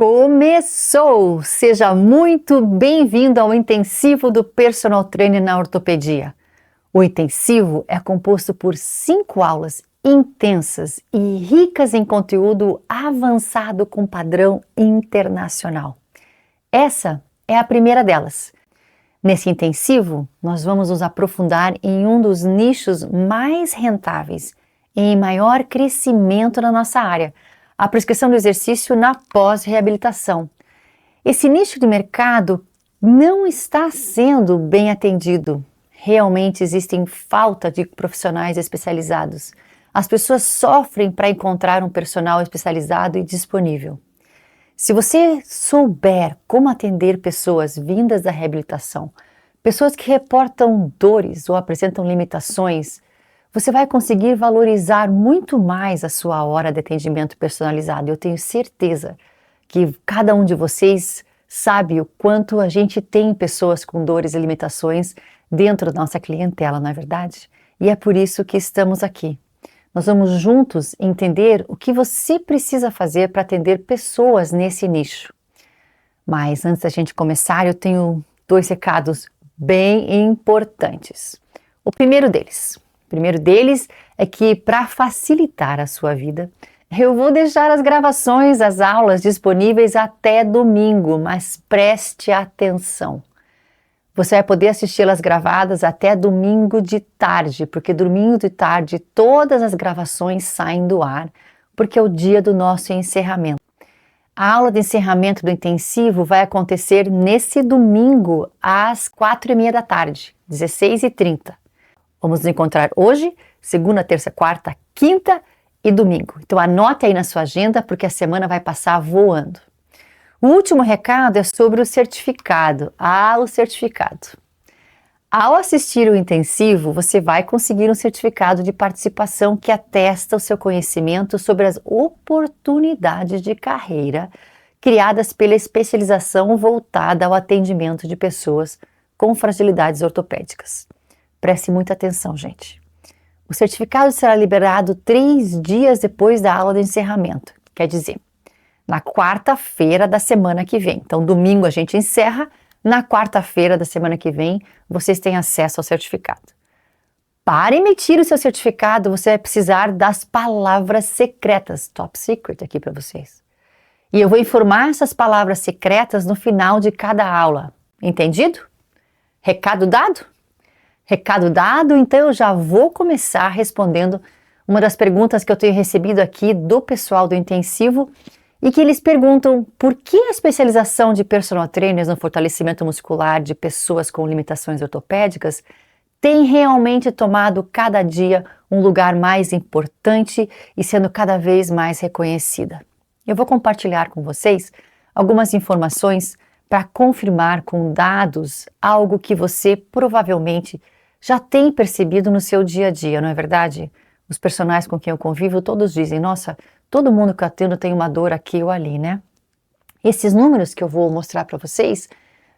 Começou! Seja muito bem-vindo ao intensivo do Personal Trainer na Ortopedia. O intensivo é composto por 5 aulas intensas e ricas em conteúdo avançado com padrão internacional. Essa é a primeira delas. Nesse intensivo, nós vamos nos aprofundar em um dos nichos mais rentáveis e em maior crescimento na nossa área, a prescrição do exercício na pós-reabilitação. Esse nicho de mercado não está sendo bem atendido. Realmente existem falta de profissionais especializados. As pessoas sofrem para encontrar um personal especializado e disponível. Se você souber como atender pessoas vindas da reabilitação, pessoas que reportam dores ou apresentam limitações, você vai conseguir valorizar muito mais a sua hora de atendimento personalizado. Eu tenho certeza que cada um de vocês sabe o quanto a gente tem pessoas com dores e limitações dentro da nossa clientela, não é verdade? E é por isso que estamos aqui. Nós vamos juntos entender o que você precisa fazer para atender pessoas nesse nicho. Mas antes da gente começar, eu tenho 2 recados bem importantes. O primeiro deles é que, para facilitar a sua vida, eu vou deixar as gravações das aulas disponíveis até domingo, mas preste atenção. Você vai poder assisti-las gravadas até domingo de tarde, porque domingo de tarde todas as gravações saem do ar, porque é o dia do nosso encerramento. A aula de encerramento do intensivo vai acontecer nesse domingo às 4h30 da tarde, 16h30. Vamos nos encontrar hoje, segunda, terça, quarta, quinta e domingo. Então anote aí na sua agenda, porque a semana vai passar voando. O último recado é sobre o certificado. O certificado. Ao assistir o intensivo, você vai conseguir um certificado de participação que atesta o seu conhecimento sobre as oportunidades de carreira criadas pela especialização voltada ao atendimento de pessoas com fragilidades ortopédicas. Preste muita atenção, gente. O certificado será liberado 3 dias depois da aula de encerramento. Quer dizer, na quarta-feira da semana que vem. Então, domingo a gente encerra, na quarta-feira da semana que vem, vocês têm acesso ao certificado. Para emitir o seu certificado, você vai precisar das palavras secretas, top secret aqui para vocês. E eu vou informar essas palavras secretas no final de cada aula. Entendido? Recado dado? Recado dado, então eu já vou começar respondendo uma das perguntas que eu tenho recebido aqui do pessoal do intensivo e que eles perguntam por que a especialização de personal trainers no fortalecimento muscular de pessoas com limitações ortopédicas tem realmente tomado cada dia um lugar mais importante e sendo cada vez mais reconhecida. Eu vou compartilhar com vocês algumas informações para confirmar com dados algo que você provavelmente já tem percebido no seu dia a dia, não é verdade? Os personagens com quem eu convivo, todos dizem, nossa, todo mundo que eu atendo tem uma dor aqui ou ali, né? Esses números que eu vou mostrar para vocês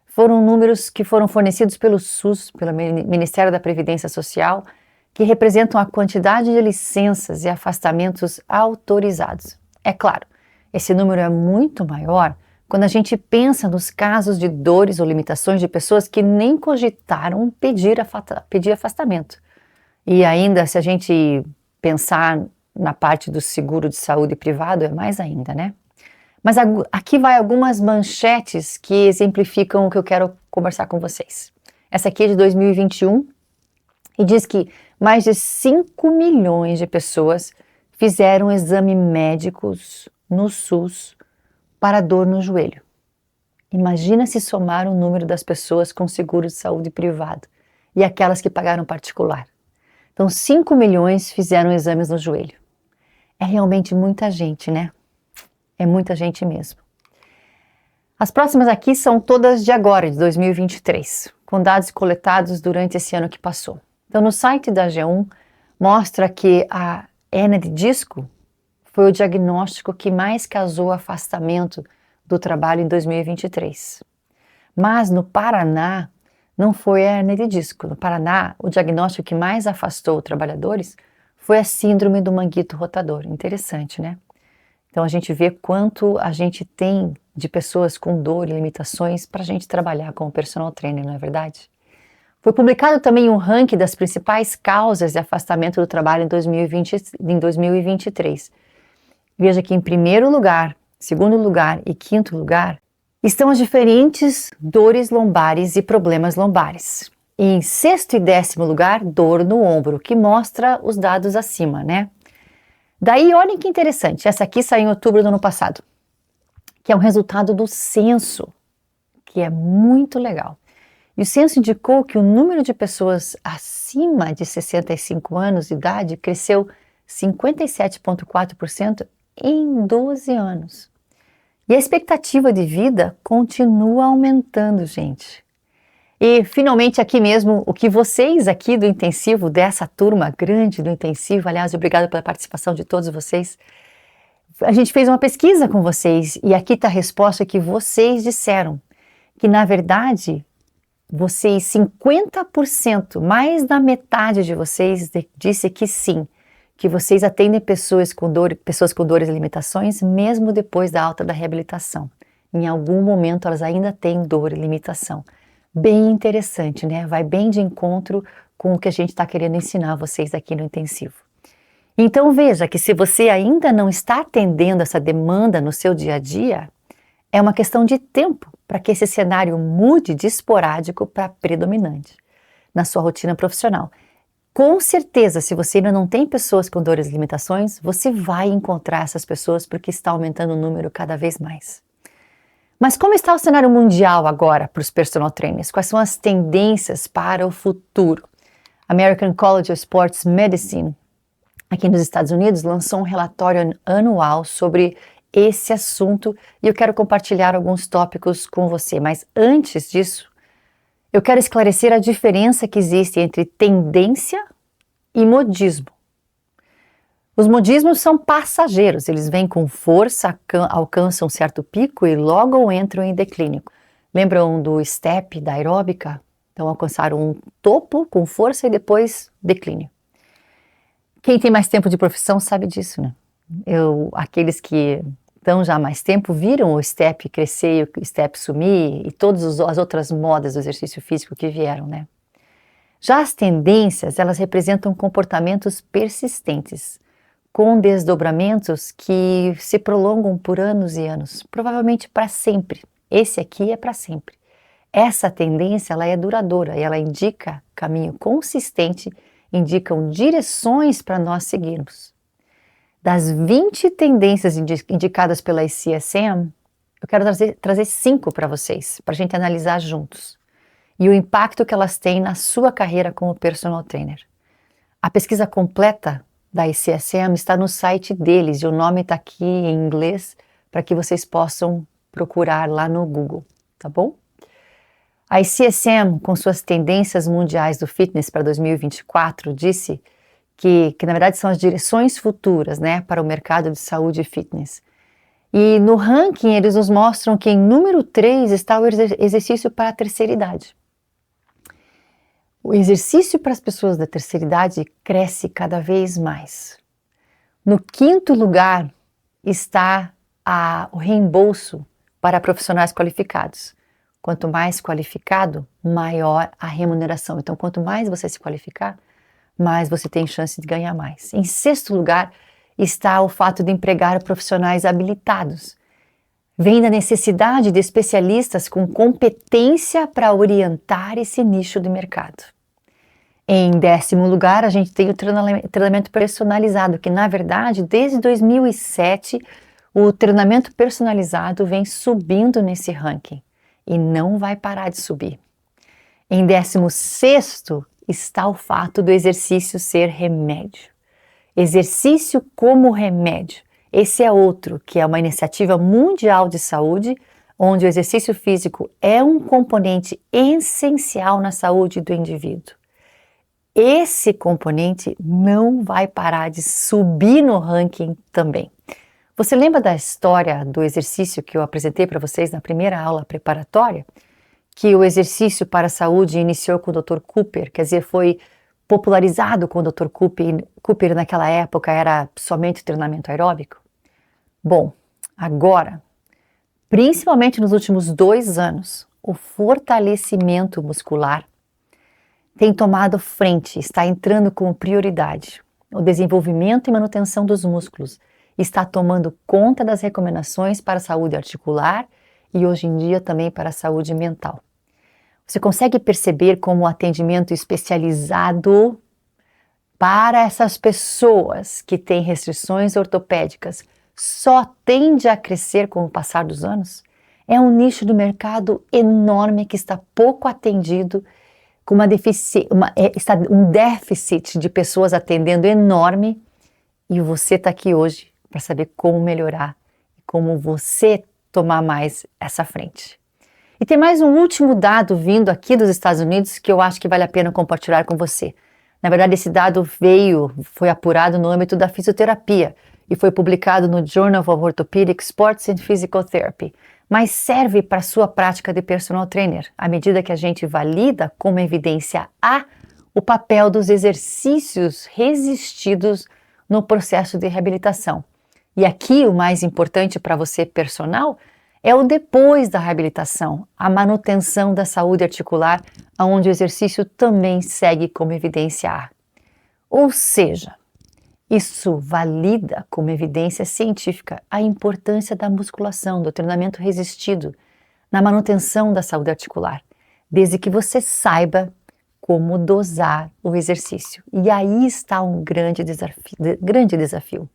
foram números que foram fornecidos pelo SUS, pelo Ministério da Previdência Social, que representam a quantidade de licenças e afastamentos autorizados. É claro, esse número é muito maior quando a gente pensa nos casos de dores ou limitações de pessoas que nem cogitaram pedir afastamento. E ainda, se a gente pensar na parte do seguro de saúde privado, é mais ainda, né? Mas aqui vai algumas manchetes que exemplificam o que eu quero conversar com vocês. Essa aqui é de 2021 e diz que mais de 5 milhões de pessoas fizeram exames médicos no SUS para dor no joelho. Imagina se somar o número das pessoas com seguro de saúde privado e aquelas que pagaram particular. Então, 5 milhões fizeram exames no joelho. É realmente muita gente, né? É muita gente mesmo. As próximas aqui são todas de agora, de 2023, com dados coletados durante esse ano que passou. Então, no site da G1, mostra que a hérnia de disco foi o diagnóstico que mais causou afastamento do trabalho em 2023. Mas no Paraná, não foi a hérnia de disco. No Paraná, o diagnóstico que mais afastou trabalhadores foi a síndrome do manguito rotador. Interessante, né? Então a gente vê quanto a gente tem de pessoas com dor e limitações para a gente trabalhar como personal trainer, não é verdade? Foi publicado também um ranking das principais causas de afastamento do trabalho em 2023. Veja que em primeiro lugar, segundo lugar e quinto lugar estão as diferentes dores lombares e problemas lombares. E em sexto e décimo lugar, dor no ombro, que mostra os dados acima, né? Daí, olhem que interessante, essa aqui saiu em outubro do ano passado, que é um resultado do censo, que é muito legal. E o censo indicou que o número de pessoas acima de 65 anos de idade cresceu 57,4% em 12 anos. E a expectativa de vida continua aumentando, gente. E finalmente aqui mesmo, o que vocês aqui do intensivo, dessa turma grande do intensivo, aliás, obrigado pela participação de todos vocês, a gente fez uma pesquisa com vocês e aqui está a resposta que vocês disseram, que na verdade vocês, 50%, mais da metade de vocês disse que sim, que vocês atendem pessoas com dores e limitações mesmo depois da alta da reabilitação. Em algum momento elas ainda têm dor e limitação. Bem interessante, né? Vai bem de encontro com o que a gente está querendo ensinar vocês aqui no intensivo. Então veja que se você ainda não está atendendo essa demanda no seu dia a dia, é uma questão de tempo para que esse cenário mude de esporádico para predominante na sua rotina profissional. Com certeza, se você ainda não tem pessoas com dores e limitações, você vai encontrar essas pessoas porque está aumentando o número cada vez mais. Mas como está o cenário mundial agora para os personal trainers? Quais são as tendências para o futuro? American College of Sports Medicine, aqui nos Estados Unidos, lançou um relatório anual sobre esse assunto e eu quero compartilhar alguns tópicos com você. Mas antes disso, eu quero esclarecer a diferença que existe entre tendência e modismo. Os modismos são passageiros, eles vêm com força, alcançam um certo pico e logo entram em declínio. Lembram do step da aeróbica? Então alcançaram um topo com força e depois declínio. Quem tem mais tempo de profissão sabe disso, né? Aqueles que estão já há mais tempo viram o step crescer e o step sumir e todas as outras modas do exercício físico que vieram, né? Já as tendências, elas representam comportamentos persistentes, com desdobramentos que se prolongam por anos e anos, provavelmente para sempre. Esse aqui é para sempre. Essa tendência, ela é duradoura e ela indica caminho consistente, indicam direções para nós seguirmos. Das 20 tendências indicadas pela ICSM, eu quero trazer 5 para vocês, para a gente analisar juntos. E o impacto que elas têm na sua carreira como personal trainer. A pesquisa completa da ICSM está no site deles e o nome está aqui em inglês para que vocês possam procurar lá no Google, tá bom? A ICSM, com suas tendências mundiais do fitness para 2024, disse que na verdade são as direções futuras, né, para o mercado de saúde e fitness. E no ranking eles nos mostram que em número 3 está o exercício para a terceira idade. O exercício para as pessoas da terceira idade cresce cada vez mais. No quinto lugar está o reembolso para profissionais qualificados. Quanto mais qualificado, maior a remuneração. Então, quanto mais você se qualificar, mais você tem chance de ganhar mais. Em sexto lugar está o fato de empregar profissionais habilitados. Vem da necessidade de especialistas com competência para orientar esse nicho de mercado. Em décimo lugar, a gente tem o treinamento personalizado, que na verdade, desde 2007, o treinamento personalizado vem subindo nesse ranking e não vai parar de subir. Em 16º está o fato do exercício ser remédio. Exercício como remédio. Esse é outro, que é uma iniciativa mundial de saúde, onde o exercício físico é um componente essencial na saúde do indivíduo. Esse componente não vai parar de subir no ranking também. Você lembra da história do exercício que eu apresentei para vocês na primeira aula preparatória? Que o exercício para a saúde iniciou com o Dr. Cooper, quer dizer, foi popularizado com o Dr. Cooper naquela época era somente treinamento aeróbico? Bom, agora Principalmente nos últimos 2 anos, o fortalecimento muscular tem tomado frente, está entrando como prioridade. O desenvolvimento e manutenção dos músculos está tomando conta das recomendações para a saúde articular e hoje em dia também para a saúde mental. Você consegue perceber como o atendimento especializado para essas pessoas que têm restrições ortopédicas só tende a crescer com o passar dos anos? É um nicho do mercado enorme que está pouco atendido, com está um déficit de pessoas atendendo enorme, e você está aqui hoje para saber como melhorar e como você tomar mais essa frente. E tem mais um último dado vindo aqui dos Estados Unidos que eu acho que vale a pena compartilhar com você. Na verdade, esse dado foi apurado no âmbito da fisioterapia e foi publicado no Journal of Orthopedic Sports and Physical Therapy, mas serve para a sua prática de personal trainer, à medida que a gente valida como evidência A o papel dos exercícios resistidos no processo de reabilitação. E aqui o mais importante para você personal é o depois da reabilitação, a manutenção da saúde articular, onde o exercício também segue como evidência A. Ou seja, isso valida como evidência científica a importância da musculação, do treinamento resistido, na manutenção da saúde articular, desde que você saiba como dosar o exercício. E aí está um grande desafio.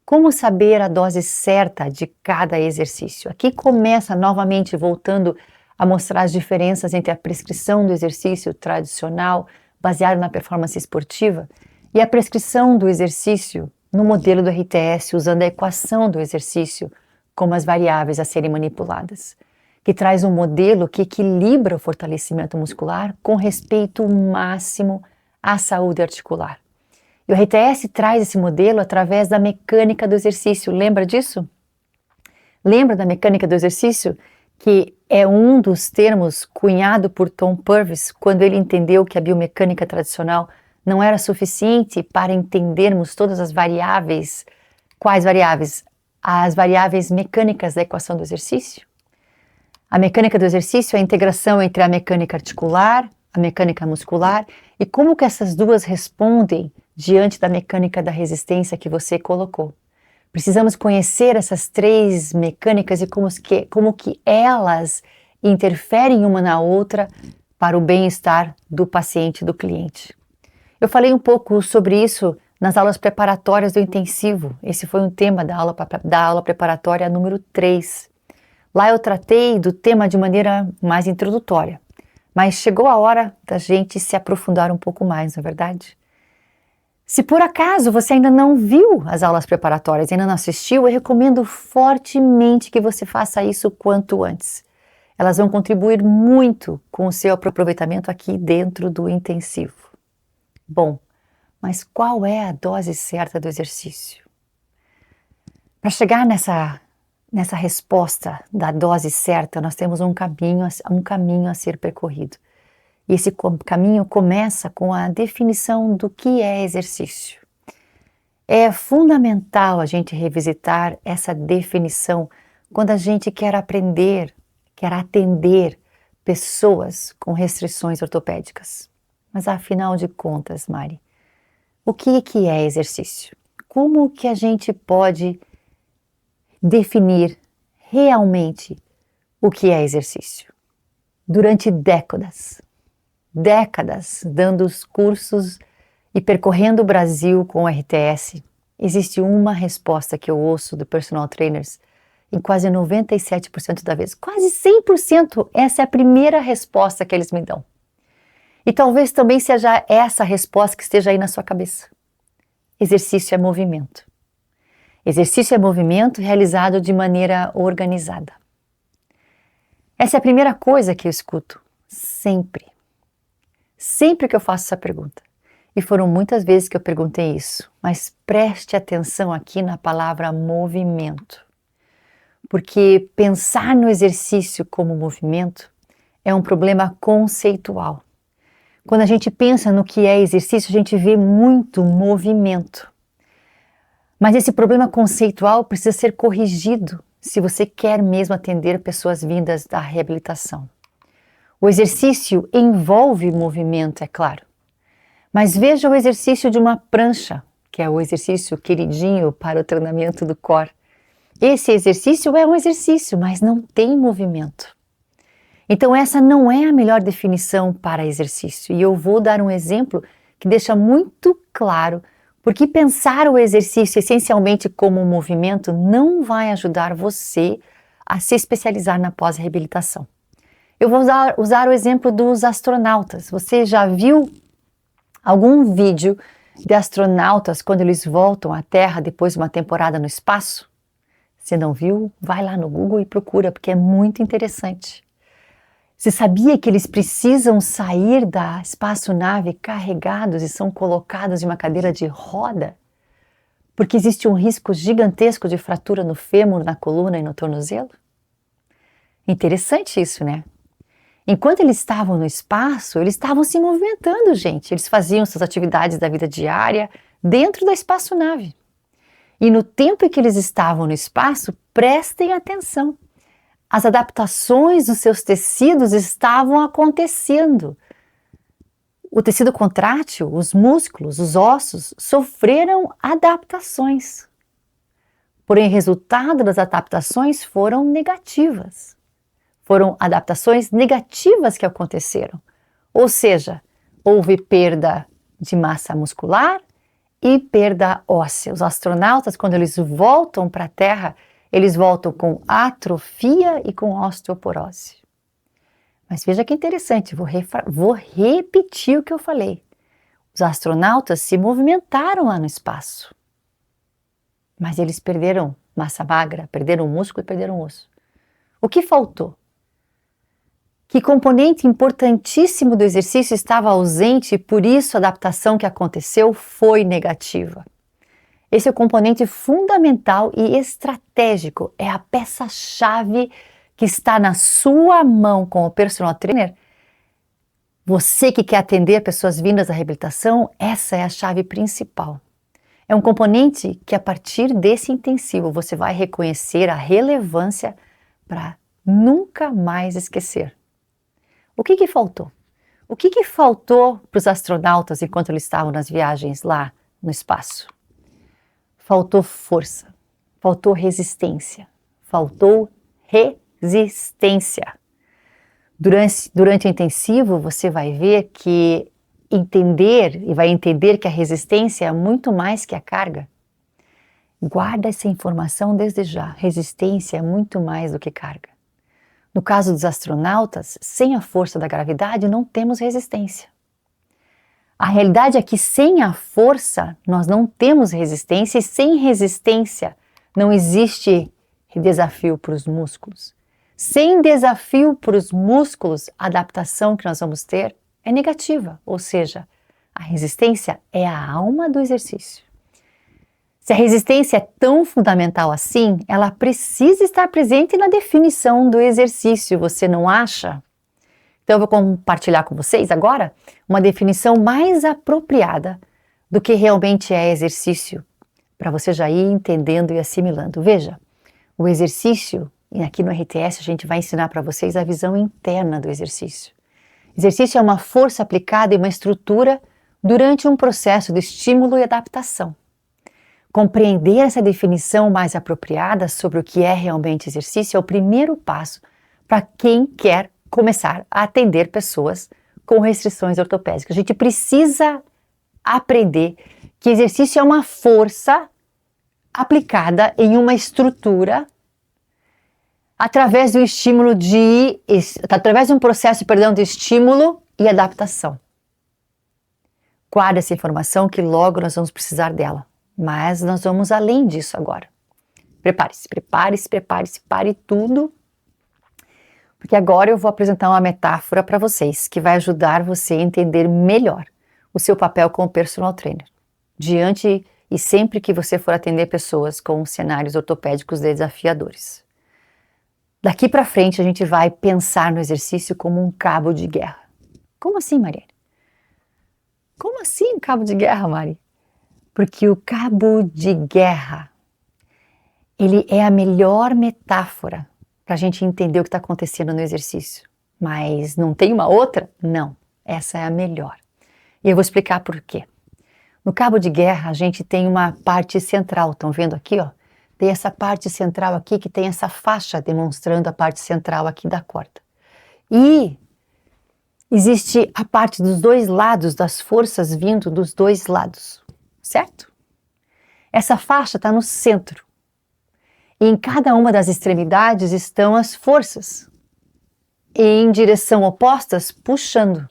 Como saber a dose certa de cada exercício? Aqui começa novamente voltando a mostrar as diferenças entre a prescrição do exercício tradicional, baseado na performance esportiva, e a prescrição do exercício no modelo do RTS, usando a equação do exercício como as variáveis a serem manipuladas, que traz um modelo que equilibra o fortalecimento muscular com respeito máximo à saúde articular. E o RTS traz esse modelo através da mecânica do exercício. Lembra disso? Lembra da mecânica do exercício? Que é um dos termos cunhado por Tom Purvis quando ele entendeu que a biomecânica tradicional não era suficiente para entendermos todas as variáveis. Quais variáveis? As variáveis mecânicas da equação do exercício. A mecânica do exercício é a integração entre a mecânica articular, a mecânica muscular e como que essas duas respondem diante da mecânica da resistência que você colocou. Precisamos conhecer essas 3 mecânicas e como que elas interferem uma na outra para o bem-estar do paciente e do cliente. Eu falei um pouco sobre isso nas aulas preparatórias do intensivo. Esse foi um tema da aula preparatória número 3. Lá eu tratei do tema de maneira mais introdutória, mas chegou a hora da gente se aprofundar um pouco mais, não é verdade? Se por acaso você ainda não viu as aulas preparatórias, ainda não assistiu, eu recomendo fortemente que você faça isso o quanto antes. Elas vão contribuir muito com o seu aproveitamento aqui dentro do intensivo. Bom, mas qual é a dose certa do exercício? Para chegar nessa resposta da dose certa, nós temos um caminho a ser percorrido. E esse caminho começa com a definição do que é exercício. É fundamental a gente revisitar essa definição quando a gente quer aprender, quer atender pessoas com restrições ortopédicas. Mas afinal de contas, Mari, o que é exercício? Como que a gente pode definir realmente o que é exercício? Durante décadas dando os cursos e percorrendo o Brasil com o RTS, existe uma resposta que eu ouço do personal trainers em quase 97% da vez. Quase 100%, essa é a primeira resposta que eles me dão. E talvez também seja essa resposta que esteja aí na sua cabeça. Exercício é movimento. Exercício é movimento realizado de maneira organizada. Essa é a primeira coisa que eu escuto, sempre. Sempre que eu faço essa pergunta. E foram muitas vezes que eu perguntei isso, mas preste atenção aqui na palavra movimento. Porque pensar no exercício como movimento é um problema conceitual. Quando a gente pensa no que é exercício, a gente vê muito movimento. Mas esse problema conceitual precisa ser corrigido se você quer mesmo atender pessoas vindas da reabilitação. O exercício envolve movimento, é claro. Mas veja o exercício de uma prancha, que é o exercício queridinho para o treinamento do core. Esse exercício é um exercício, mas não tem movimento. Então essa não é a melhor definição para exercício. E eu vou dar um exemplo que deixa muito claro porque pensar o exercício essencialmente como um movimento não vai ajudar você a se especializar na pós-reabilitação. Eu vou usar o exemplo dos astronautas. Você já viu algum vídeo de astronautas quando eles voltam à Terra depois de uma temporada no espaço? Se não viu, vai lá no Google e procura, porque é muito interessante. Você sabia que eles precisam sair da espaçonave carregados e são colocados em uma cadeira de roda? Porque existe um risco gigantesco de fratura no fêmur, na coluna e no tornozelo? Interessante isso, né? Enquanto eles estavam no espaço, eles estavam se movimentando, gente. Eles faziam suas atividades da vida diária dentro da espaçonave. E no tempo em que eles estavam no espaço, prestem atenção. As adaptações dos seus tecidos estavam acontecendo. O tecido contrátil, os músculos, os ossos, sofreram adaptações. Porém, o resultado das adaptações foram negativas. Foram adaptações negativas que aconteceram. Ou seja, houve perda de massa muscular e perda óssea. Os astronautas, quando eles voltam para a Terra, eles voltam com atrofia e com osteoporose. Mas veja que interessante, vou repetir o que eu falei. Os astronautas se movimentaram lá no espaço, mas eles perderam massa magra, perderam músculo e perderam osso. O que faltou? Que componente importantíssimo do exercício estava ausente e por isso a adaptação que aconteceu foi negativa? Esse é o componente fundamental e estratégico, é a peça-chave que está na sua mão como personal trainer. Você que quer atender pessoas vindas da reabilitação, essa é a chave principal. É um componente que a partir desse intensivo você vai reconhecer a relevância para nunca mais esquecer. O que faltou? O que faltou para os astronautas enquanto eles estavam nas viagens lá no espaço? Faltou força, faltou resistência, faltou resistência. Durante o intensivo, você vai ver que vai entender que a resistência é muito mais que a carga. Guarda essa informação desde já. Resistência é muito mais do que carga. No caso dos astronautas, sem a força da gravidade, não temos resistência. A realidade é que sem a força, nós não temos resistência e sem resistência não existe desafio para os músculos. Sem desafio para os músculos, a adaptação que nós vamos ter é negativa, ou seja, a resistência é a alma do exercício. Se a resistência é tão fundamental assim, ela precisa estar presente na definição do exercício, você não acha? Então eu vou compartilhar com vocês agora uma definição mais apropriada do que realmente é exercício, para você já ir entendendo e assimilando. Veja, o exercício, e aqui no RTS a gente vai ensinar para vocês a visão interna do exercício. Exercício é uma força aplicada em uma estrutura durante um processo de estímulo e adaptação. Compreender essa definição mais apropriada sobre o que é realmente exercício é o primeiro passo para quem quer começar a atender pessoas com restrições ortopédicas. A gente precisa aprender que exercício é uma força aplicada em uma estrutura através do através de um processo, de estímulo e adaptação. Guarda essa informação que logo nós vamos precisar dela, mas nós vamos além disso agora. Prepare-se, pare tudo, porque agora eu vou apresentar uma metáfora para vocês que vai ajudar você a entender melhor o seu papel como personal trainer, diante e sempre que você for atender pessoas com cenários ortopédicos desafiadores. Daqui para frente a gente vai pensar no exercício como um cabo de guerra. Como assim, Mariane? Como assim cabo de guerra, Mari? Porque o cabo de guerra ele é a melhor metáfora para a gente entender o que está acontecendo no exercício. Mas não tem uma outra? Não, essa é a melhor. E eu vou explicar por quê. No cabo de guerra, a gente tem uma parte central, estão vendo aqui, ó? Tem essa parte central aqui que tem essa faixa demonstrando a parte central aqui da corda. E existe a parte dos dois lados, das forças vindo dos dois lados, certo? Essa faixa está no centro. E em cada uma das extremidades estão as forças, em direção opostas, puxando.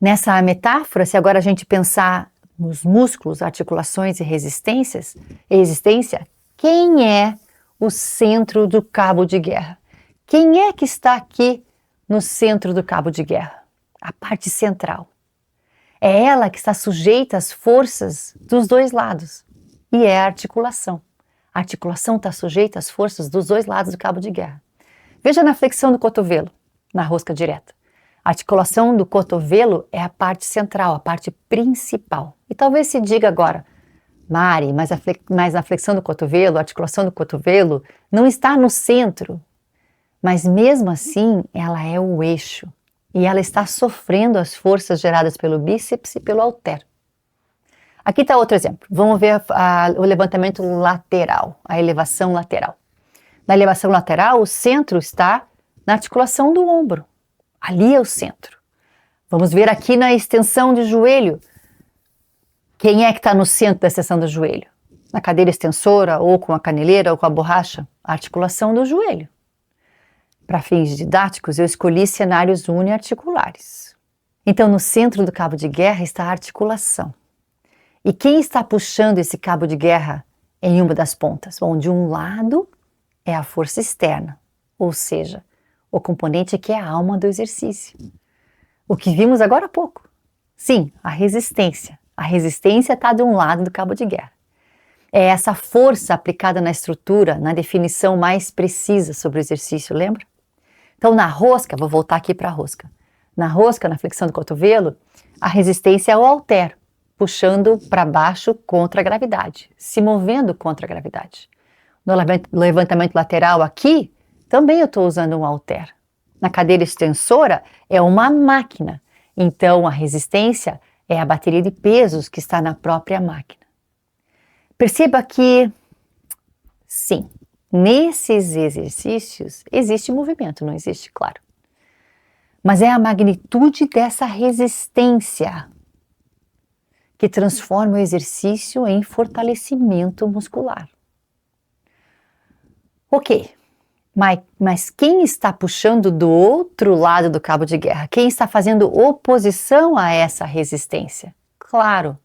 Nessa metáfora, se agora a gente pensar nos músculos, articulações e resistência, quem é o centro do cabo de guerra? Quem é que está aqui no centro do cabo de guerra? A parte central. É ela que está sujeita às forças dos dois lados. E é a articulação. A articulação está sujeita às forças dos dois lados do cabo de guerra. Veja na flexão do cotovelo, na rosca direta. A articulação do cotovelo é a parte central, a parte principal. E talvez se diga agora, Mari, mas na flexão do cotovelo, a articulação do cotovelo não está no centro. Mas mesmo assim, ela é o eixo. E ela está sofrendo as forças geradas pelo bíceps e pelo halter. Aqui está outro exemplo. Vamos ver o levantamento lateral, a elevação lateral. Na elevação lateral, o centro está na articulação do ombro. Ali é o centro. Vamos ver aqui na extensão de joelho. Quem é que está no centro da extensão do joelho? Na cadeira extensora, ou com a caneleira, ou com a borracha? A articulação do joelho. Para fins didáticos, eu escolhi cenários uniarticulares. Então, no centro do cabo de guerra está a articulação. E quem está puxando esse cabo de guerra em uma das pontas? Bom, de um lado é a força externa, ou seja, o componente que é a alma do exercício. O que vimos agora há pouco. Sim, a resistência. A resistência está de um lado do cabo de guerra. É essa força aplicada na estrutura, na definição mais precisa sobre o exercício, lembra? Então, na rosca, vou voltar aqui para a rosca. Na rosca, na flexão do cotovelo, a resistência é o halter, puxando para baixo contra a gravidade, se movendo contra a gravidade. No levantamento lateral aqui, também eu estou usando um halter. Na cadeira extensora, é uma máquina. Então, a resistência é a bateria de pesos que está na própria máquina. Perceba que, sim, nesses exercícios existe movimento, não existe, claro. Mas é a magnitude dessa resistência que transforma o exercício em fortalecimento muscular. Ok, mas quem está puxando do outro lado do cabo de guerra? Quem está fazendo oposição a essa resistência? Claro,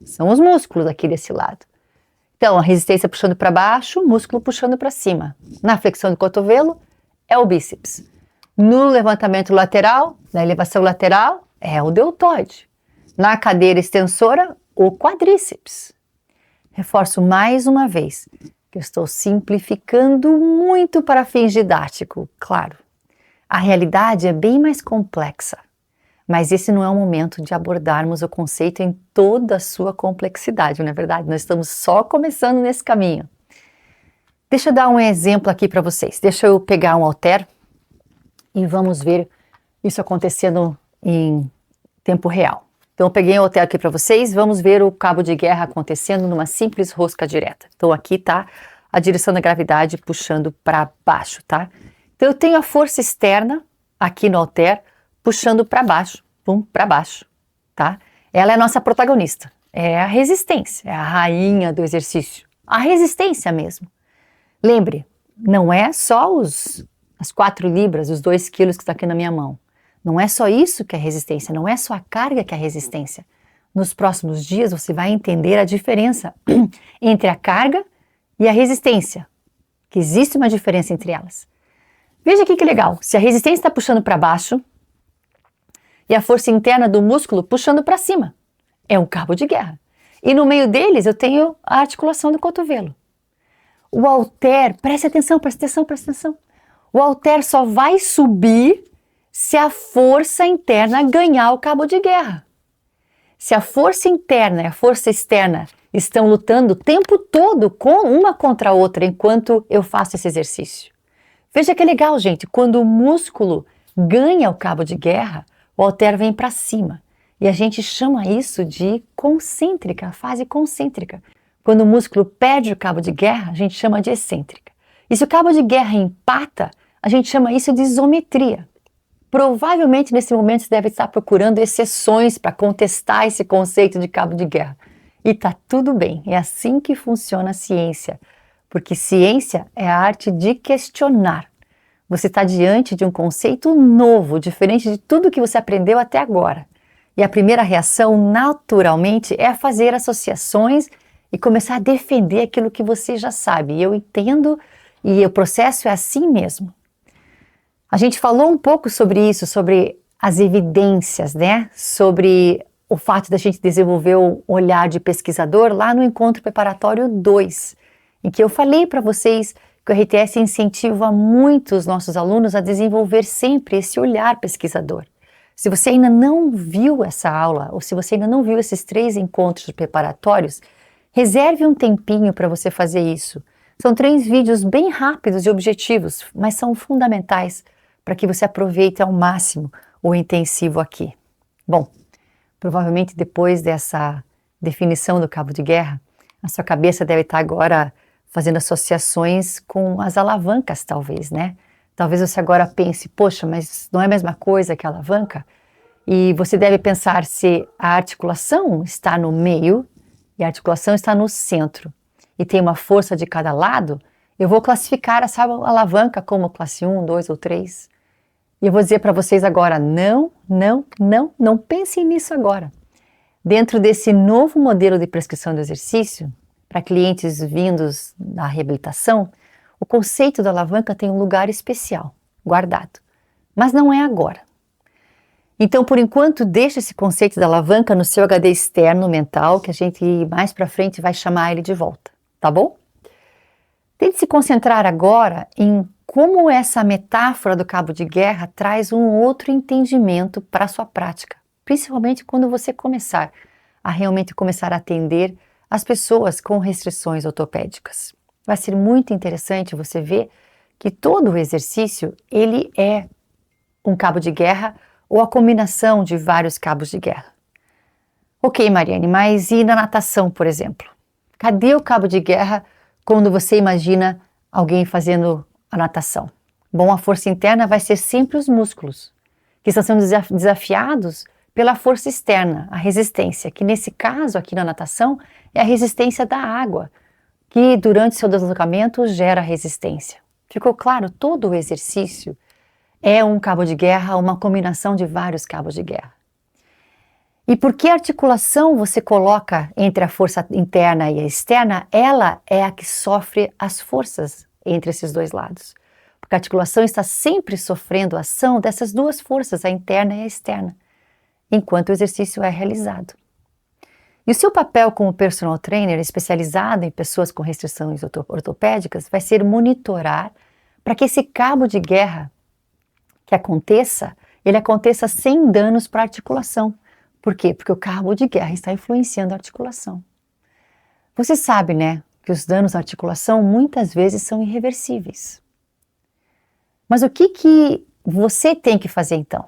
são os músculos aqui desse lado. Então, a resistência puxando para baixo, o músculo puxando para cima. Na flexão do cotovelo, é o bíceps. No levantamento lateral, na elevação lateral, é o deltoide. Na cadeira extensora, o quadríceps. Reforço mais uma vez que eu estou simplificando muito para fins didáticos, claro. A realidade é bem mais complexa, mas esse não é o momento de abordarmos o conceito em toda a sua complexidade, não é verdade? Nós estamos só começando nesse caminho. Deixa eu dar um exemplo aqui para vocês. Deixa eu pegar um halter e vamos ver isso acontecendo em tempo real. Então, eu peguei um halter aqui para vocês, vamos ver o cabo de guerra acontecendo numa simples rosca direta. Então, aqui está a direção da gravidade puxando para baixo, tá? Então, eu tenho a força externa aqui no halter puxando para baixo, tá? Ela é a nossa protagonista, é a resistência, é a rainha do exercício, a resistência mesmo. Lembre, não é só as 4 libras, os 2 quilos que está aqui na minha mão. Não é só isso que é resistência, não é só a carga que é resistência. Nos próximos dias você vai entender a diferença entre a carga e a resistência, que existe uma diferença entre elas. Veja aqui que legal, se a resistência está puxando para baixo e a força interna do músculo puxando para cima, é um cabo de guerra. E no meio deles eu tenho a articulação do cotovelo. O halter, preste atenção, preste atenção, preste atenção. O halter só vai subir se a força interna ganhar o cabo de guerra. Se a força interna e a força externa estão lutando o tempo todo uma contra a outra enquanto eu faço esse exercício. Veja que legal, gente, quando o músculo ganha o cabo de guerra, o halter vem para cima. E a gente chama isso de concêntrica, fase concêntrica. Quando o músculo perde o cabo de guerra, a gente chama de excêntrica. E se o cabo de guerra empata, a gente chama isso de isometria. Provavelmente nesse momento você deve estar procurando exceções para contestar esse conceito de cabo de guerra. E tá tudo bem, é assim que funciona a ciência, porque ciência é a arte de questionar. Você está diante de um conceito novo, diferente de tudo que você aprendeu até agora. E a primeira reação, naturalmente, é fazer associações e começar a defender aquilo que você já sabe. E eu entendo, e o processo é assim mesmo. A gente falou um pouco sobre isso, sobre as evidências, né? Sobre o fato da gente desenvolver o olhar de pesquisador lá no Encontro Preparatório 2, em que eu falei para vocês que o RTS incentiva muito os nossos alunos a desenvolver sempre esse olhar pesquisador. Se você ainda não viu essa aula, ou se você ainda não viu esses 3 encontros preparatórios, reserve um tempinho para você fazer isso. São 3 vídeos bem rápidos e objetivos, mas são fundamentais para que você aproveite ao máximo o intensivo aqui. Bom, provavelmente depois dessa definição do cabo de guerra, a sua cabeça deve estar agora fazendo associações com as alavancas, talvez, né? Talvez você agora pense, poxa, mas não é a mesma coisa que a alavanca? E você deve pensar se a articulação está no meio e a articulação está no centro e tem uma força de cada lado, eu vou classificar essa alavanca como classe 1, 2 ou 3. E eu vou dizer para vocês agora, não pensem nisso agora. Dentro desse novo modelo de prescrição do exercício, para clientes vindos da reabilitação, o conceito da alavanca tem um lugar especial, guardado. Mas não é agora. Então, por enquanto, deixe esse conceito da alavanca no seu HD externo mental, que a gente mais para frente vai chamar ele de volta, tá bom? Tente se concentrar agora em como essa metáfora do cabo de guerra traz um outro entendimento para a sua prática, principalmente quando você começar a realmente começar a atender as pessoas com restrições ortopédicas. Vai ser muito interessante você ver que todo o exercício, ele é um cabo de guerra ou a combinação de vários cabos de guerra. Ok, Mariane, mas e na natação, por exemplo? Cadê o cabo de guerra quando você imagina alguém fazendo a natação? Bom, a força interna vai ser sempre os músculos, que estão sendo desafiados pela força externa, a resistência, que nesse caso aqui na natação é a resistência da água, que durante seu deslocamento gera resistência. Ficou claro? Todo o exercício é um cabo de guerra, uma combinação de vários cabos de guerra. E por que a articulação você coloca entre a força interna e a externa? Ela é a que sofre as forças entre esses dois lados. Porque a articulação está sempre sofrendo a ação dessas duas forças, a interna e a externa, enquanto o exercício é realizado. E o seu papel como personal trainer especializado em pessoas com restrições ortopédicas vai ser monitorar para que esse cabo de guerra que aconteça, ele aconteça sem danos para a articulação. Por quê? Porque o cabo de guerra está influenciando a articulação. Você sabe, né, que os danos à articulação muitas vezes são irreversíveis. Mas o que você tem que fazer então?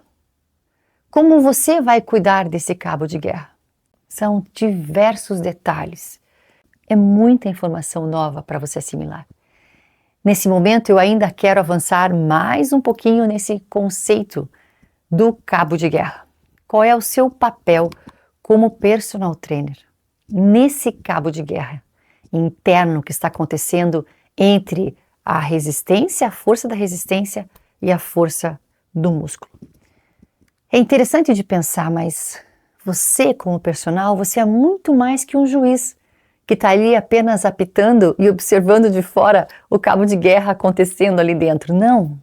Como você vai cuidar desse cabo de guerra? São diversos detalhes. É muita informação nova para você assimilar. Nesse momento, eu ainda quero avançar mais um pouquinho nesse conceito do cabo de guerra. Qual é o seu papel como personal trainer nesse cabo de guerra interno que está acontecendo entre a resistência, a força da resistência e a força do músculo? É interessante de pensar, mas você, como personal, você é muito mais que um juiz que está ali apenas apitando e observando de fora o cabo de guerra acontecendo ali dentro. Não.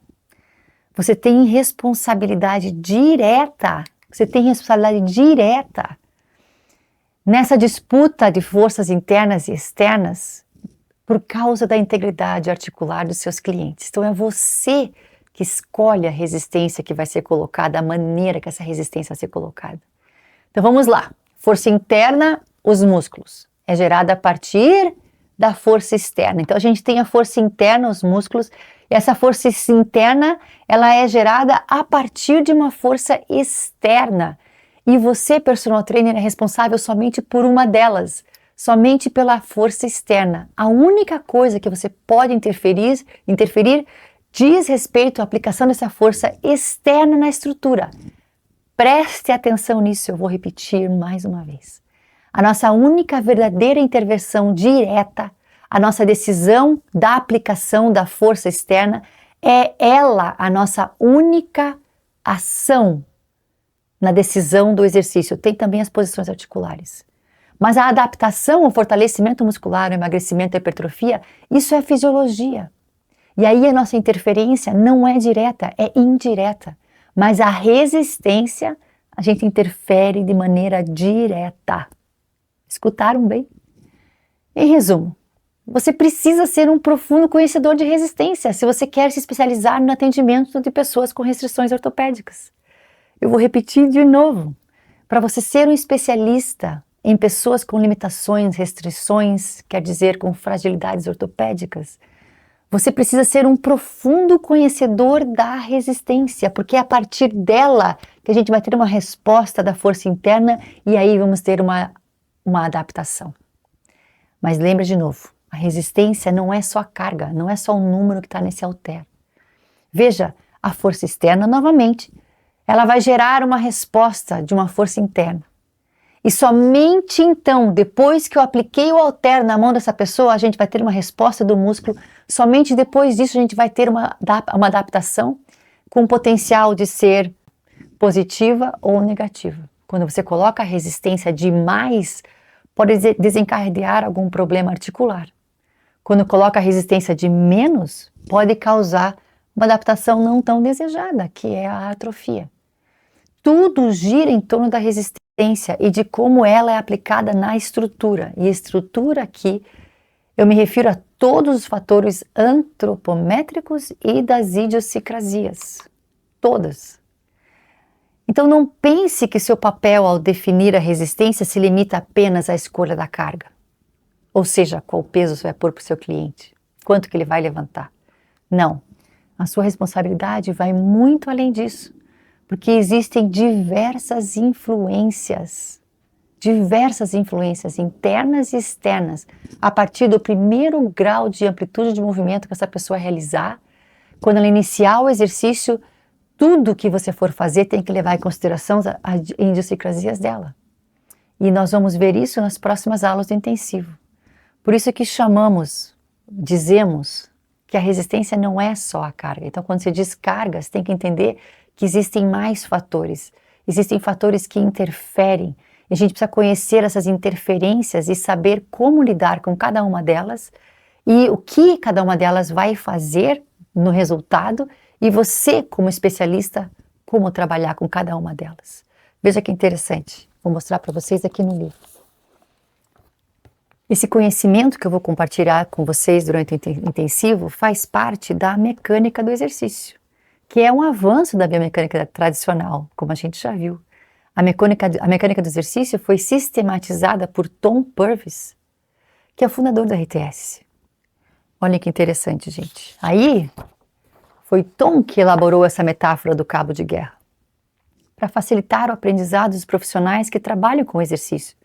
Você tem responsabilidade direta. Você tem responsabilidade direta nessa disputa de forças internas e externas por causa da integridade articular dos seus clientes. Então é você que escolhe a resistência que vai ser colocada, a maneira que essa resistência vai ser colocada. Então vamos lá, Força interna, os músculos. É gerada a partir da força externa. Então, a gente tem a força interna, os músculos, e essa força interna, ela é gerada a partir de uma força externa. E você, personal trainer, é responsável somente por uma delas, somente pela força externa. A única coisa que você pode interferir diz respeito à aplicação dessa força externa na estrutura. Preste atenção nisso, eu vou repetir mais uma vez. A nossa única verdadeira intervenção direta, a nossa decisão da aplicação da força externa, é ela a nossa única ação na decisão do exercício. Tem também as posições articulares. Mas a adaptação, o fortalecimento muscular, o emagrecimento, a hipertrofia, isso é fisiologia. E aí a nossa interferência não é direta, é indireta. Mas a resistência, a gente interfere de maneira direta. Escutaram bem? Em resumo, você precisa ser um profundo conhecedor de resistência se você quer se especializar no atendimento de pessoas com restrições ortopédicas. Eu vou repetir de novo. Para você ser um especialista em pessoas com limitações, restrições, quer dizer, com fragilidades ortopédicas, você precisa ser um profundo conhecedor da resistência, porque é a partir dela que a gente vai ter uma resposta da força interna e aí vamos ter uma adaptação. Mas lembra de novo, a resistência não é só a carga, não é só o número que está nesse halter. Veja, a força externa, novamente, ela vai gerar uma resposta de uma força interna. E somente então, depois que eu apliquei o halter na mão dessa pessoa, a gente vai ter uma resposta do músculo. Somente depois disso a gente vai ter uma adaptação com potencial de ser positiva ou negativa. Quando você coloca a resistência demais, pode desencadear algum problema articular. Quando coloca a resistência de menos, pode causar uma adaptação não tão desejada, que é a atrofia. Tudo gira em torno da resistência e de como ela é aplicada na estrutura. E estrutura aqui, eu me refiro a todos os fatores antropométricos e das idiosincrasias. Todas. Então não pense que seu papel ao definir a resistência se limita apenas à escolha da carga. Ou seja, qual peso você vai pôr para o seu cliente, quanto que ele vai levantar. Não, a sua responsabilidade vai muito além disso, porque existem diversas influências internas e externas, a partir do primeiro grau de amplitude de movimento que essa pessoa realizar. Quando ela iniciar o exercício, tudo que você for fazer tem que levar em consideração as idiosincrasias dela. E nós vamos ver isso nas próximas aulas do intensivo. Por isso que dizemos que a resistência não é só a carga. Então, quando você diz carga, você tem que entender que existem mais fatores. Existem fatores que interferem. E a gente precisa conhecer essas interferências e saber como lidar com cada uma delas e o que cada uma delas vai fazer no resultado e você, como especialista, como trabalhar com cada uma delas. Veja que interessante. Vou mostrar para vocês aqui no livro. Esse conhecimento que eu vou compartilhar com vocês durante o intensivo faz parte da mecânica do exercício, que é um avanço da biomecânica tradicional, como a gente já viu. A mecânica do exercício foi sistematizada por Tom Purvis, que é o fundador da RTS. Olha que interessante, gente. Aí, foi Tom que elaborou essa metáfora do cabo de guerra, para facilitar o aprendizado dos profissionais que trabalham com o exercício,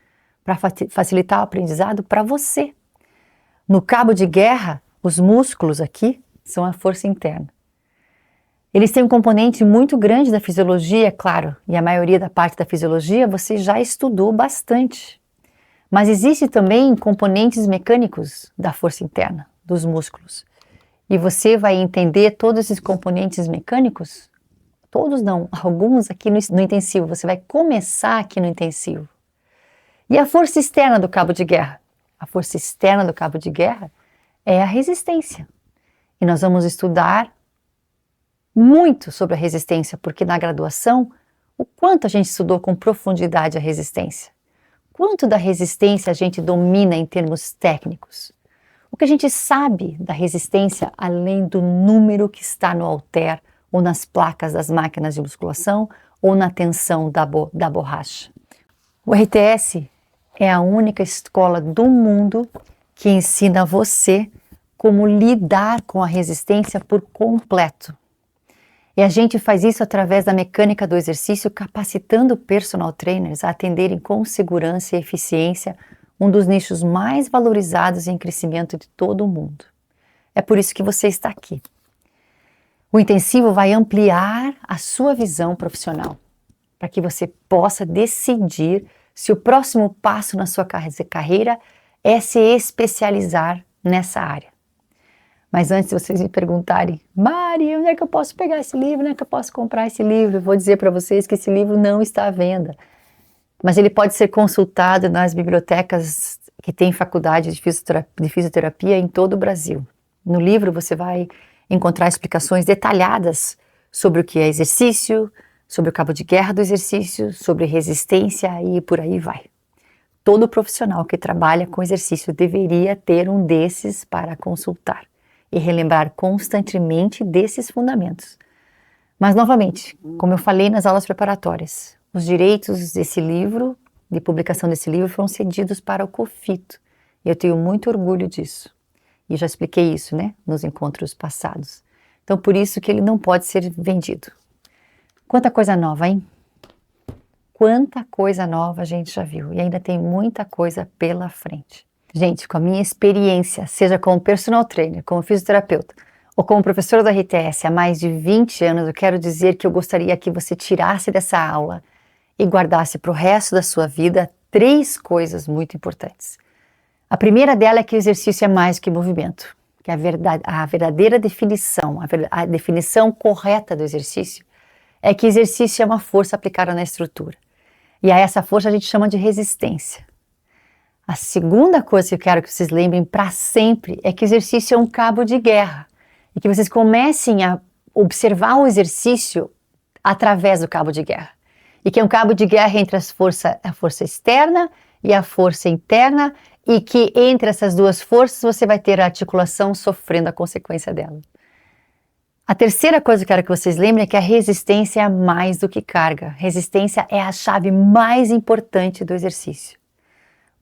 para facilitar o aprendizado para você. No cabo de guerra, os músculos aqui são a força interna. Eles têm um componente muito grande da fisiologia, é claro, e a maioria da parte da fisiologia você já estudou bastante. Mas existe também componentes mecânicos da força interna, dos músculos. E você vai entender todos esses componentes mecânicos? Todos não, alguns aqui no intensivo. Você vai começar aqui no intensivo. E a força externa do cabo de guerra? A força externa do cabo de guerra é a resistência. E nós vamos estudar muito sobre a resistência, porque na graduação, o quanto a gente estudou com profundidade a resistência? Quanto da resistência a gente domina em termos técnicos? O que a gente sabe da resistência além do número que está no halter ou nas placas das máquinas de musculação ou na tensão da borracha? O RTS é a única escola do mundo que ensina você como lidar com a resistência por completo. E a gente faz isso através da mecânica do exercício, capacitando personal trainers a atenderem com segurança e eficiência um dos nichos mais valorizados em crescimento de todo o mundo. É por isso que você está aqui. O intensivo vai ampliar a sua visão profissional, para que você possa decidir se o próximo passo na sua carreira é se especializar nessa área. Mas antes de vocês me perguntarem, Mari, onde é que eu posso pegar esse livro? Onde é que eu posso comprar esse livro? Eu vou dizer para vocês que esse livro não está à venda. Mas ele pode ser consultado nas bibliotecas que têm faculdade de fisioterapia em todo o Brasil. No livro você vai encontrar explicações detalhadas sobre o que é exercício, sobre o cabo de guerra do exercício, sobre resistência e por aí vai. Todo profissional que trabalha com exercício deveria ter um desses para consultar e relembrar constantemente desses fundamentos. Mas, novamente, como eu falei nas aulas preparatórias, os direitos desse livro, de publicação desse livro, foram cedidos para o COFITO. E eu tenho muito orgulho disso. E já expliquei isso, né, nos encontros passados. Então, por isso que ele não pode ser vendido. Quanta coisa nova, hein? Quanta coisa nova a gente já viu. E ainda tem muita coisa pela frente. Gente, com a minha experiência, seja como personal trainer, como fisioterapeuta, ou como professora da RTS há mais de 20 anos, eu quero dizer que eu gostaria que você tirasse dessa aula e guardasse para o resto da sua vida 3 coisas muito importantes. A primeira dela é que o exercício é mais que movimento, que a verdadeira definição, a definição correta do exercício é que exercício é uma força aplicada na estrutura. E a essa força a gente chama de resistência. A segunda coisa que eu quero que vocês lembrem para sempre é que exercício é um cabo de guerra. E que vocês comecem a observar o exercício através do cabo de guerra. E que é um cabo de guerra entre a força externa e a força interna, e que entre essas duas forças você vai ter a articulação sofrendo a consequência dela. A terceira coisa que eu quero que vocês lembrem é que a resistência é mais do que carga. Resistência é a chave mais importante do exercício.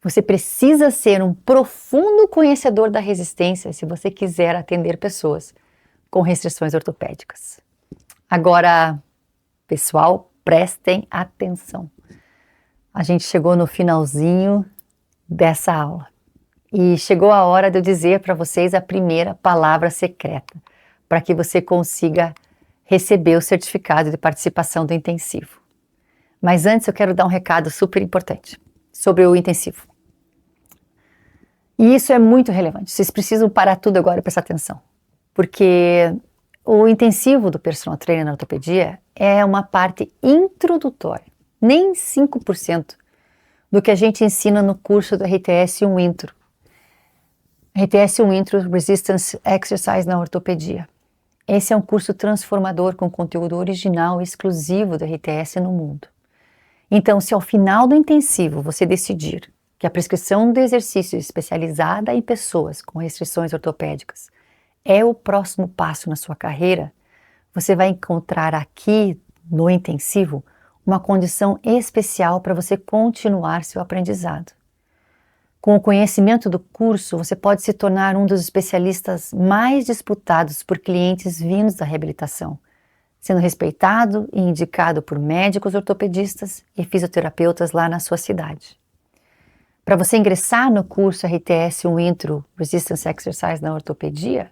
Você precisa ser um profundo conhecedor da resistência se você quiser atender pessoas com restrições ortopédicas. Agora, pessoal, prestem atenção. A gente chegou no finalzinho dessa aula e chegou a hora de eu dizer para vocês a primeira palavra secreta, para que você consiga receber o certificado de participação do intensivo. Mas antes eu quero dar um recado super importante sobre o intensivo. E isso é muito relevante, vocês precisam parar tudo agora e prestar atenção, porque o intensivo do personal trainer na ortopedia é uma parte introdutória, nem 5% do que a gente ensina no curso do RTS-1 Intro. RTS-1 Intro Resistance Exercise na ortopedia. Esse é um curso transformador com conteúdo original e exclusivo do RTS no mundo. Então, se ao final do intensivo você decidir que a prescrição de exercício especializada em pessoas com restrições ortopédicas é o próximo passo na sua carreira, você vai encontrar aqui no intensivo uma condição especial para você continuar seu aprendizado. Com o conhecimento do curso, você pode se tornar um dos especialistas mais disputados por clientes vindos da reabilitação, sendo respeitado e indicado por médicos ortopedistas e fisioterapeutas lá na sua cidade. Para você ingressar no curso RTS-1 Intro Resistance Exercise na ortopedia,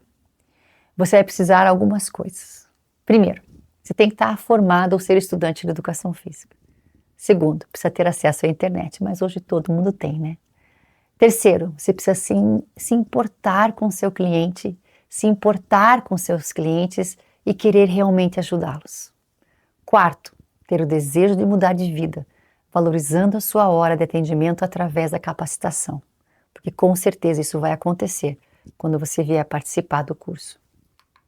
você vai precisar de algumas coisas. Primeiro, você tem que estar formado ou ser estudante de educação física. Segundo, precisa ter acesso à internet, mas hoje todo mundo tem, né? Terceiro, você precisa se importar com seu cliente, se importar com seus clientes e querer realmente ajudá-los. Quarto, ter o desejo de mudar de vida, valorizando a sua hora de atendimento através da capacitação, porque com certeza isso vai acontecer quando você vier participar do curso.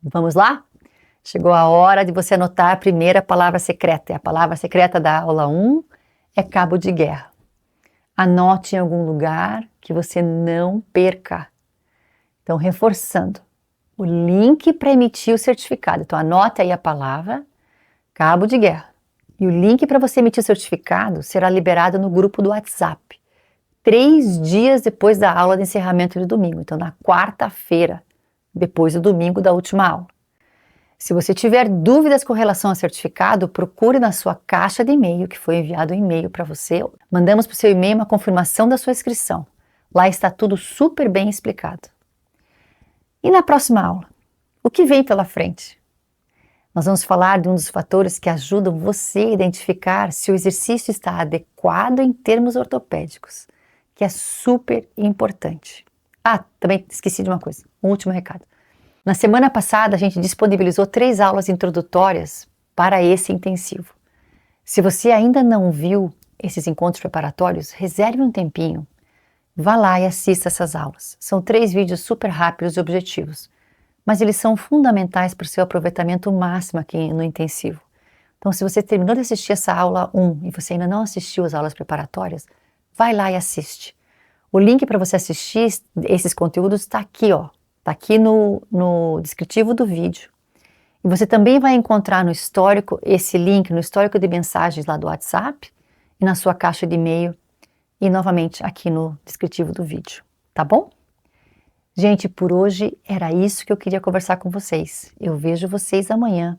Vamos lá? Chegou a hora de você anotar a primeira palavra secreta. E a palavra secreta da aula 1 é cabo de guerra. Anote em algum lugar que você não perca. Então, reforçando, o link para emitir o certificado. Então, anote aí a palavra cabo de guerra. E o link para você emitir o certificado será liberado no grupo do WhatsApp, 3 dias depois da aula de encerramento de domingo, então na quarta-feira, depois do domingo da última aula. Se você tiver dúvidas com relação ao certificado, procure na sua caixa de e-mail, que foi enviado um e-mail para você. Mandamos para o seu e-mail uma confirmação da sua inscrição. Lá está tudo super bem explicado. E na próxima aula, o que vem pela frente? Nós vamos falar de um dos fatores que ajudam você a identificar se o exercício está adequado em termos ortopédicos, que é super importante. Ah, também esqueci de uma coisa, um último recado. Na semana passada, a gente disponibilizou 3 aulas introdutórias para esse intensivo. Se você ainda não viu esses encontros preparatórios, reserve um tempinho. Vá lá e assista essas aulas. São 3 vídeos super rápidos e objetivos, mas eles são fundamentais para o seu aproveitamento máximo aqui no intensivo. Então, se você terminou de assistir essa aula 1 e você ainda não assistiu as aulas preparatórias, vai lá e assiste. O link para você assistir esses conteúdos está aqui, ó. Está aqui no descritivo do vídeo. E você também vai encontrar no histórico esse link, no histórico de mensagens lá do WhatsApp e na sua caixa de e-mail e novamente aqui no descritivo do vídeo, tá bom? Gente, por hoje era isso que eu queria conversar com vocês. Eu vejo vocês amanhã.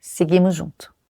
Seguimos junto.